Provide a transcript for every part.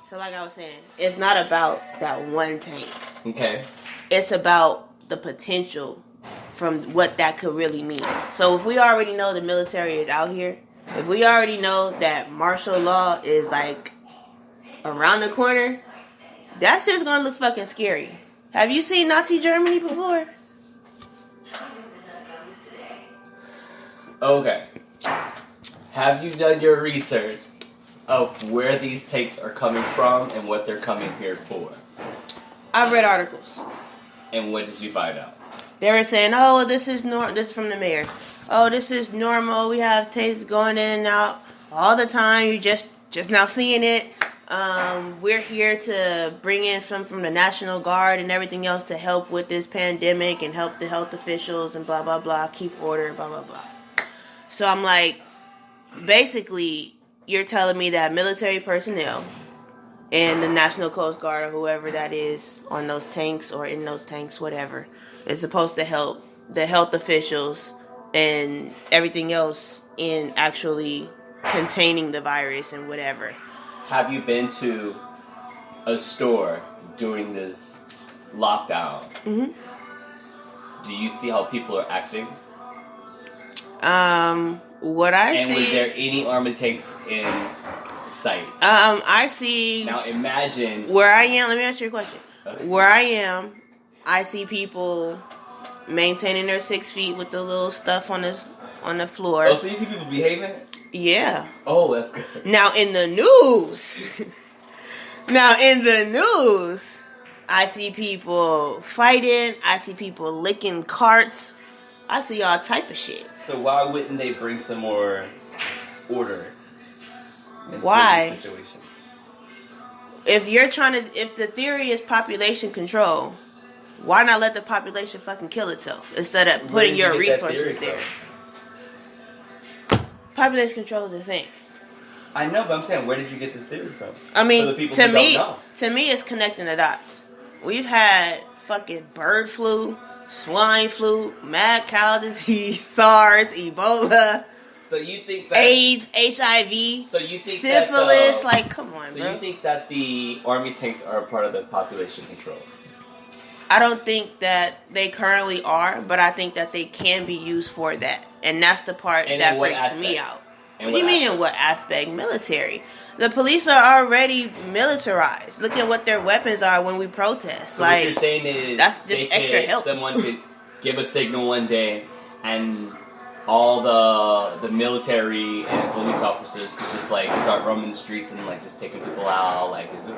So like I was saying, it's not about that one tank. Okay. It's about the potential from what that could really mean. So if we already know the military is out here, if we already know that martial law is like around the corner, that shit's gonna look fucking scary. Have you seen Nazi Germany before? Okay. Have you done your research of where these tanks are coming from and what they're coming here for? I've read articles. And what did you find out? They were saying, "Oh, this is this is from the mayor. Oh, this is normal. We have tanks going in and out all the time. You just now seeing it. We're here to bring in some from the National Guard and everything else to help with this pandemic and help the health officials and blah blah blah, keep order, blah blah blah." So I'm like, basically, you're telling me that military personnel and the National Coast Guard or whoever that is on those tanks or in those tanks, whatever, is supposed to help the health officials and everything else in actually containing the virus and whatever. Have you been to a store during this lockdown? Mm-hmm. Do you see how people are acting? What I see... And was there any armored tanks in sight? I see... Now imagine... Where I am, let me ask you a question. Okay. Where I am, I see people maintaining their 6 feet with the little stuff on the floor. Oh, so you see people behaving? Yeah. Oh, that's good. Now in the news, I see people fighting. I see people licking carts. I see all type of shit. So why wouldn't they bring some more order into why? these situations? If the theory is population control, why not let the population fucking kill itself instead of putting your resources there? Population control is a thing. I know, but I'm saying, where did you get this theory from? I mean, For the people who don't know. To me, it's connecting the dots. We've had fucking bird flu, swine flu, mad cow disease, SARS, Ebola. So you think that AIDS, HIV, so you think syphilis, like, come on, so bro. you think that the army tanks are a part of the population control? I don't think that they currently are, but I think that they can be used for that. And that's the part that freaks me out. What do you mean in what aspect? Military. The police are already militarized. Look at what their weapons are when we protest. So like, what you're saying is that's just extra help. Someone could give a signal one day and all the military and police officers could just like start roaming the streets and like just taking people out, like just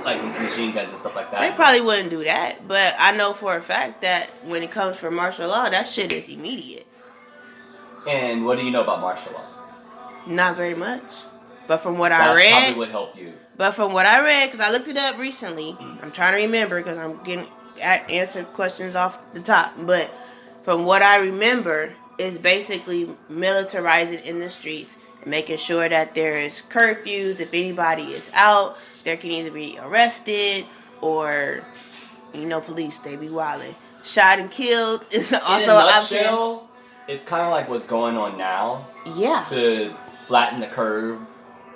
like machine guns and stuff like that. They probably wouldn't do that, but I know for a fact that when it comes for martial law, that shit is immediate. And what do you know about martial law? Not very much, but from what That I read, probably would help you. But from what I read, because I looked it up recently, I'm trying to remember because I'm getting answer questions off the top. But from what I remember, is basically militarizing in the streets and making sure that there is curfews. If anybody is out, they can either be arrested or, police, they be wilding. Shot and killed is also an option. It's kind of like what's going on now. Yeah. To flatten the curve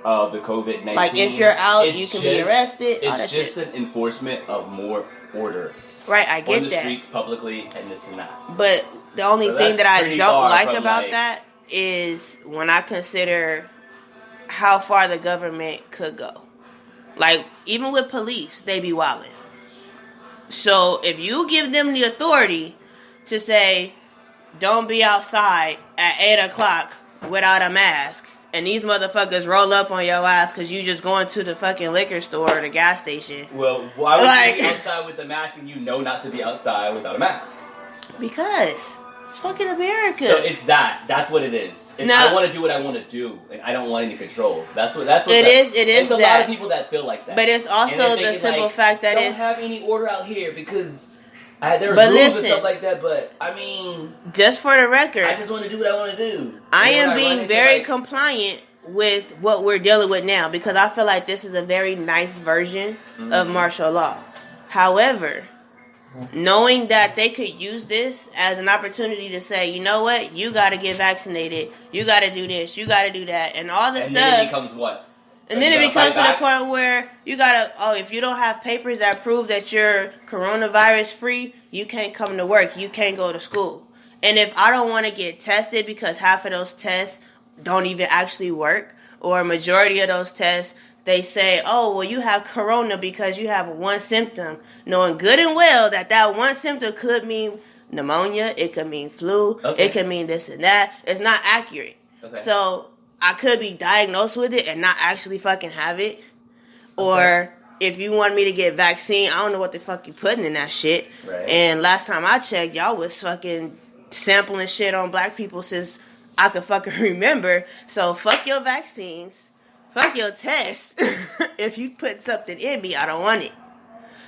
of the COVID-19. Like if you're out, you can be arrested. It's just an enforcement of more order. Right, I get that. On the streets, publicly, and this and that. But the only thing that I don't like about that is when I consider how far the government could go. Like, even with police, they be wilding. So, if you give them the authority to say, don't be outside at 8 o'clock without a mask, and these motherfuckers roll up on your ass because you just going to the fucking liquor store or the gas station. Well, why would you be outside with a mask and you know not to be outside without a mask? Because it's fucking America. So it's that. That's what it is. I want to do what I want to do, and I don't want any control. That's what it is. There's a lot of people that feel like that. But it's also the simple fact that don't have any order out here because there's rules and stuff like that, but I mean, just for the record, I just want to do what I want to do. I am being very compliant with what we're dealing with now because I feel like this is a very nice version of martial law. However, knowing that they could use this as an opportunity to say, you know what, you got to get vaccinated, you got to do this, you got to do that, and all this stuff. And then it becomes what? And then it becomes to the point where you gotta, if you don't have papers that prove that you're coronavirus free, you can't come to work. You can't go to school. And if I don't want to get tested because half of those tests don't even actually work, or a majority of those tests, they say, oh, well, you have corona because you have one symptom, knowing good and well that one symptom could mean pneumonia, it could mean flu, it could mean this and that. It's not accurate. Okay. So I could be diagnosed with it and not actually fucking have it. Or if you want me to get vaccine, I don't know what the fuck you putting in that shit. Right. And last time I checked, y'all was fucking sampling shit on black people since I could fucking remember. So fuck your vaccines. Fuck your tests. If you put something in me, I don't want it.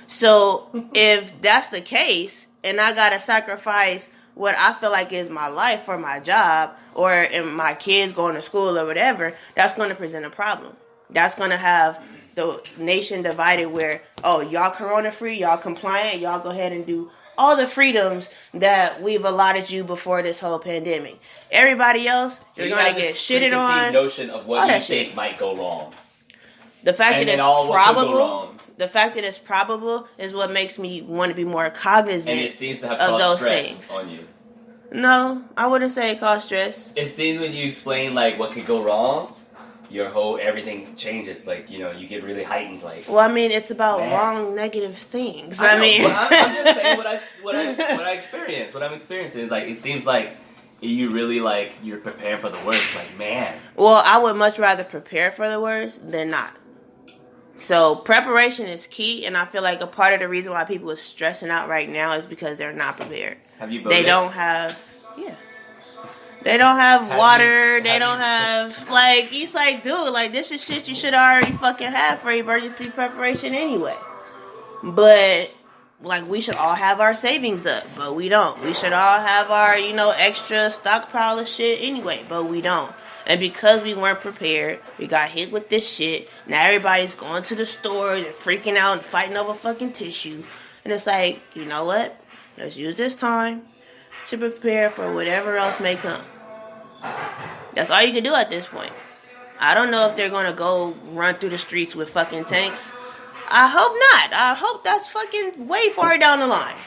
So if that's the case, and I gotta sacrifice what I feel like is my life for my job, or in my kids going to school or whatever, that's going to present a problem. That's going to have the nation divided where, y'all corona free, y'all compliant, y'all go ahead and do all the freedoms that we've allotted you before this whole pandemic. Everybody else, you're going to get shitted on. Notion of what you think might go wrong. The fact that it's probable, is what makes me want to be more cognizant and it seems to have of those stress things on you. No, I wouldn't say it caused stress. It seems when you explain like what could go wrong, your whole everything changes. Like, you know, you get really heightened. Like, well, I mean, it's about wrong, negative things. I'm just saying what I experienced. What I'm experiencing. Like, it seems like you really like you're preparing for the worst. Like, man. Well, I would much rather prepare for the worst than not. So preparation is key, and I feel like a part of the reason why people are stressing out right now is because they're not prepared. Have you voted? They don't have, They don't have water. They don't have, like, it's like, dude, like, this is shit you should already fucking have for emergency preparation anyway. But, like, we should all have our savings up, but we don't. We should all have our, extra stockpile of shit anyway, but we don't. And because we weren't prepared, we got hit with this shit. Now everybody's going to the stores and freaking out and fighting over fucking tissue. And it's like, you know what? Let's use this time to prepare for whatever else may come. That's all you can do at this point. I don't know if they're going to go run through the streets with fucking tanks. I hope not. I hope that's fucking way far down the line.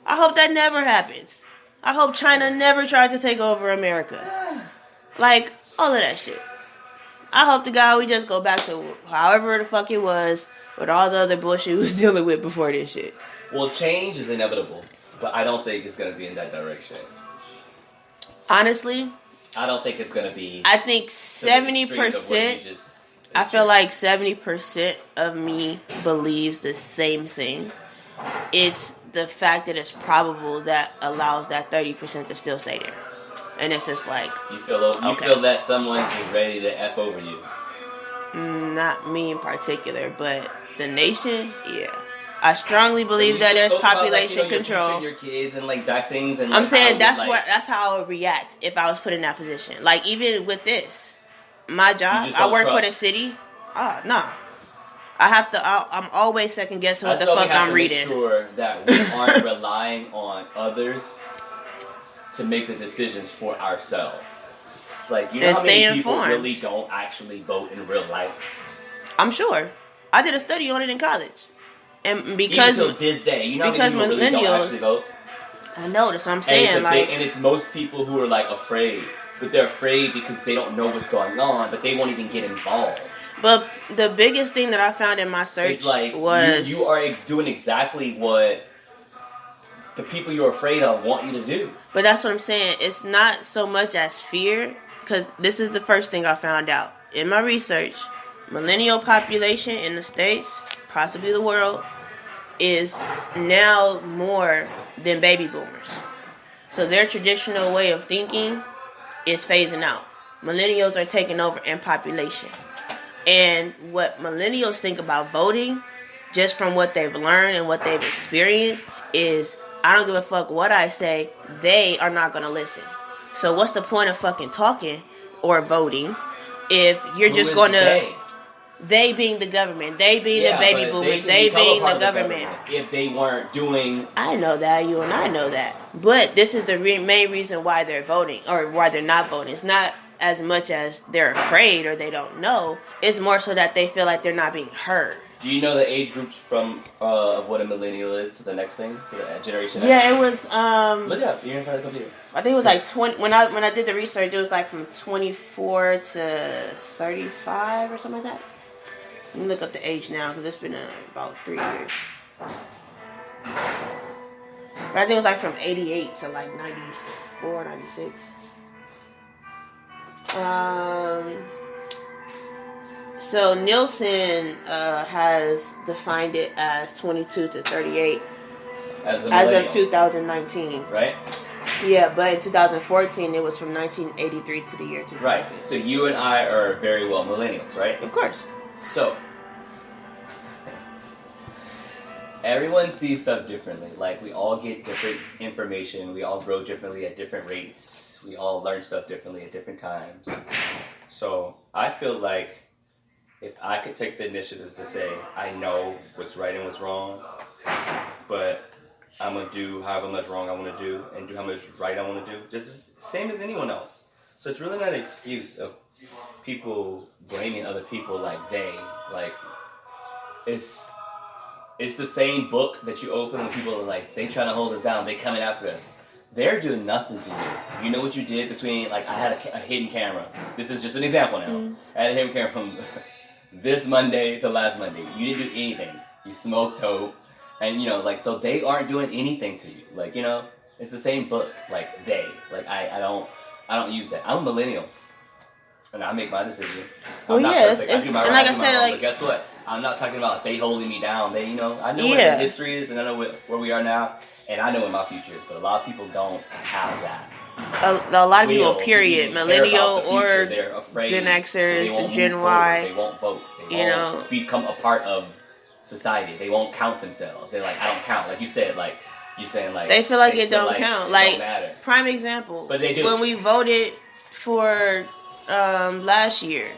I hope that never happens. I hope China never tries to take over America. Like, all of that shit. I hope to God we just go back to however the fuck it was with all the other bullshit we was dealing with before this shit. Well, change is inevitable, but I don't think it's going to be in that direction. Honestly, I don't think it's going to be... I think 70%... I feel like 70% of me believes the same thing. It's the fact that it's probable that allows that 30% to still stay there. And it's just like... You feel that someone's just ready to F over you? Not me in particular, but the nation, yeah. I strongly believe that there's population control. Your kids and like vaccines and I'm saying that's how I would react if I was put in that position. Like even with this, my job, I work for the city. No. I'm always second guessing what the fuck I'm reading. Make sure that we aren't relying on others to make the decisions for ourselves. It's like, you know how many people really don't actually vote in real life? I'm sure. I did a study on it in college. And because even to this day, you know how many people really don't actually vote? I know, that's what I'm saying. And it's most people who are like afraid. But they're afraid because they don't know what's going on, but they won't even get involved. But the biggest thing that I found in my search was... You are doing exactly what the people you're afraid of want you to do. But that's what I'm saying. It's not so much as fear, because this is the first thing I found out. In my research, millennial population in the States, possibly the world, is now more than baby boomers. So their traditional way of thinking is phasing out. Millennials are taking over in population. And what millennials think about voting, just from what they've learned and what they've experienced, is I don't give a fuck what I say, they are not going to listen. So what's the point of fucking talking or voting if you're just going to... They being the government. They being the baby boomers. They being the government. If they weren't doing... I know that. You and I know that. But this is the main reason why they're voting. Or why they're not voting. It's not as much as they're afraid or they don't know. It's more so that they feel like they're not being heard. Do you know the age groups from of what a millennial is to the next thing, to the generation? Yeah, it was. Look it up. You're in front of the computer. I think it was like 20. When I did the research, it was like from 24 to 35 or something like that. Let me look up the age now because it's been about 3 years. But I think it was like from 88 to like 94, 96. So Nielsen has defined it as 22 to 38 as of 2019. Right? Yeah, but in 2014 it was from 1983 to the year 2000. Right. So you and I are very well millennials, right? Of course. So everyone sees stuff differently. Like, we all get different information. We all grow differently at different rates. We all learn stuff differently at different times. So I feel like if I could take the initiative to say, I know what's right and what's wrong, but I'm going to do however much wrong I want to do and do how much right I want to do, just as same as anyone else. So it's really not an excuse of people blaming other people like they. Like, it's the same book that you open when people are like, they trying to hold us down, they coming after us. They're doing nothing to you. You know what you did between, like, I had a hidden camera. This is just an example now. Mm. I had a hidden camera from this Monday to last Monday. You didn't do anything. You smoked dope. And, you know, like, so they aren't doing anything to you. Like, you know, it's the same book. Like, they. Like, I don't use that. I'm a millennial. And I make my decision. I'm not perfect. I do my right, but guess what? I'm not talking about they holding me down. They, you know, I know what the history is, and I know where we are now, and I know what my future is. But a lot of people don't have that. A lot of people, period, millennial or Gen Xers, Gen Y, they won't vote. They won't become a part of society. They won't count themselves. They're like, I don't count. Like you said, like you saying, like they feel like it don't count. Like, don't matter. Prime example, but they do. When we voted for last year,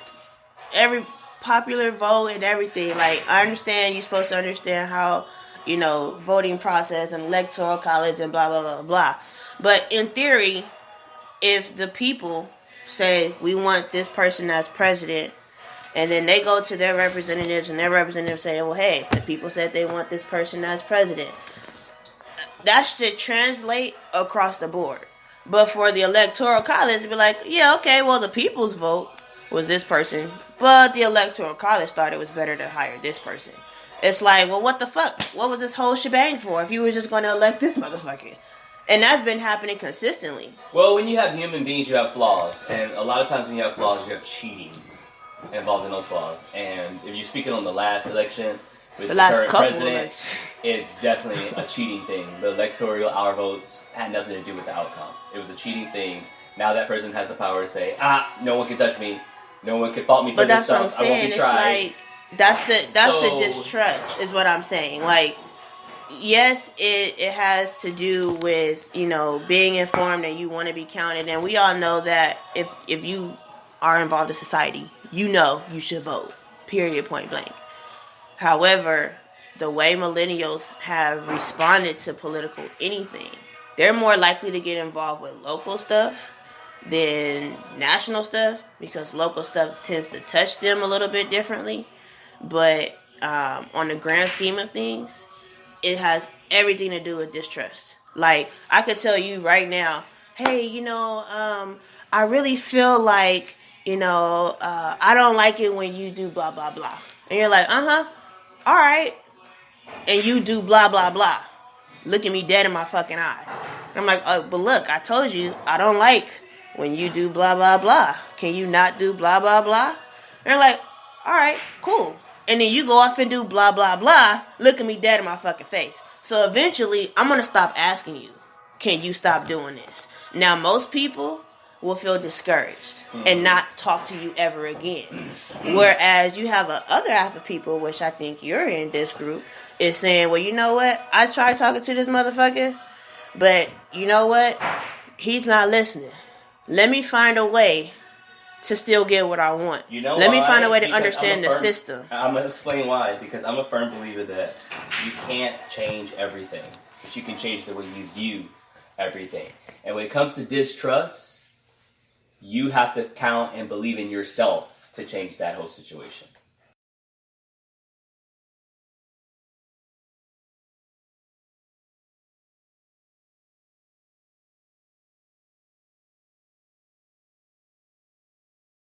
every popular vote and everything, like, I understand you're supposed to understand how, you know, voting process and electoral college and blah blah blah blah, but in theory, if the people say we want this person as president, and then they go to their representatives and their representatives say, well, hey, the people said they want this person as president, that should translate across the board. But for the electoral college, be like, yeah, okay, well, the people's vote was this person, but the electoral college thought it was better to hire this person. It's like, well, what the fuck? What was this whole shebang for if you were just going to elect this motherfucker? And that's been happening consistently. Well, when you have human beings, you have flaws. And a lot of times when you have flaws, you have cheating involved in those flaws. And if you're speaking on the last election with the current president, it's definitely a cheating thing. The electoral, our votes, had nothing to do with the outcome. It was a cheating thing. Now that person has the power to say, no one can touch me. No one can fault me for this stuff. I won't be tried. Like, that's the distrust, is what I'm saying. Like, yes, it has to do with, you know, being informed and you want to be counted. And we all know that if you are involved in society, you know you should vote. Period, point blank. However, the way millennials have responded to political anything, they're more likely to get involved with local stuff than national stuff, because local stuff tends to touch them a little bit differently. But on the grand scheme of things, it has everything to do with distrust. Like, I could tell you right now, hey, you know, I really feel like, you know, I don't like it when you do blah, blah, blah. And you're like, all right. And you do blah, blah, blah. Look at me dead in my fucking eye. And I'm like, but look, I told you I don't like when you do blah, blah, blah. Can you not do blah, blah, blah? And you're like, all right, cool. And then you go off and do blah, blah, blah. Look at me dead in my fucking face. So eventually, I'm going to stop asking you, can you stop doing this? Now, most people will feel discouraged and not talk to you ever again. Whereas you have a other half of people, which I think you're in this group, is saying, well, you know what? I tried talking to this motherfucker, but you know what? He's not listening. Let me find a way to still get what I want. You know, let me find a way to understand the system. I'm going to explain why. Because I'm a firm believer that you can't change everything, but you can change the way you view everything. And when it comes to distrust, you have to count and believe in yourself to change that whole situation.